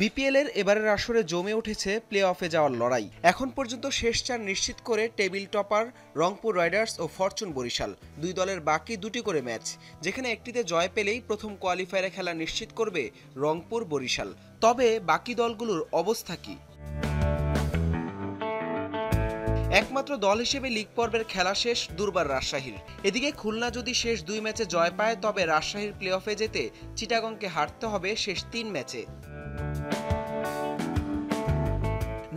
BPL এর এবারের আসরে জমে উঠেছে প্লে অফে যাওয়ার লড়াই। এখন পর্যন্ত শেষ 4 নিশ্চিত করে টেবিল টপার রংপুর রাইডার্স ও ফরচুন বরিশাল। দুই দলের বাকি দুটি করে ম্যাচ, যেখানে একটিতে জয় পেলেই প্রথম কোয়ালিফায়ারে খেলা নিশ্চিত করবে রংপুর বরিশাল। তবে বাকি দলগুলোর অবস্থা কি? একমাত্র দল হিসেবে লিগ পর্বের খেলা শেষ দুর্বার রাজশাহীর। এদিকে খুলনা যদি শেষ 2 ম্যাচে জয় পায়, তবে রাজশাহীর প্লে অফে যেতে চিটাগংকে হারতে হবে শেষ 3 ম্যাচে।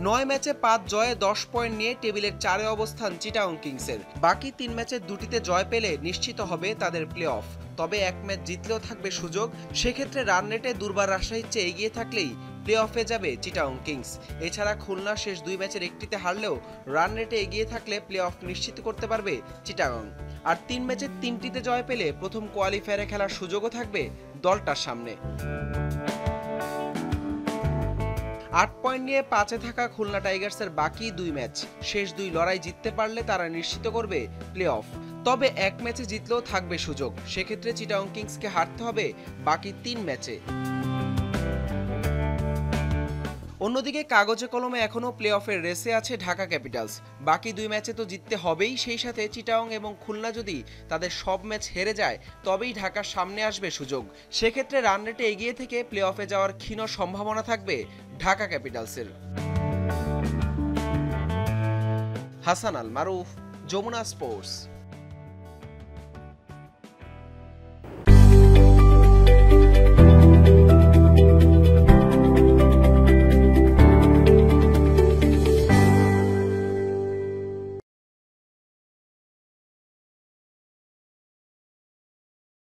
9 ম্যাচে 5 জয়ে 10 পয়েন্ট নিয়ে টেবিলের 4-এ অবস্থান চিটাগং কিংসের। বাকি 3 ম্যাচের 2টিতে জয় পেলে নিশ্চিত হবে তাদের প্লে অফ। তবে এক ম্যাচ জিতলেও থাকবে সুযোগ। সেক্ষেত্রে রান রেটে দুর্বার রাজশাহীর চেয়ে এগিয়ে থাকলেই প্লে অফে যাবে চিটাগং কিংস। এছাড়া খুলনা শেষ 2 ম্যাচের একটিতে হারলেও রান রেটে এগিয়ে থাকলে প্লে অফ নিশ্চিত করতে পারবে চিটাগং। আর 3 ম্যাচের 3টিতে জয় পেলে প্রথম কোয়ালিফায়ারে খেলার সুযোগও থাকবে দলটার সামনে। 8 পয়েন্ট নিয়ে 5-এ থাকা খুলনা টাইগার্সের বাকি 2 ম্যাচ, শেষ 2 লড়াই জিততে পারলে তারা নিশ্চিত করবে প্লে অফ। তবে এক ম্যাচে জিতলেও থাকবে সুযোগ। সেক্ষেত্রে চিটাগং কিংসকে হারতে হবে বাকি 3 ম্যাচে। অন্যদিকে কাগজে কলমে এখনও প্লে অফের রেসে আছে ঢাকা ক্যাপিটালস। বাকি 2 ম্যাচে তো জিততে হবেই, সেই সাথে চিটাগং এবং খুলনা যদি তাদের সব ম্যাচ হেরে যায়, তবেই ঢাকার সামনে আসবে সুযোগ। সেক্ষেত্রে রান রেটে এগিয়ে থেকে প্লে অফে যাওয়ার ক্ষীণ সম্ভাবনা থাকবে ঢাকা ক্যাপিটালসের। হাসান আল মারুফ, যমুনা স্পোর্টস।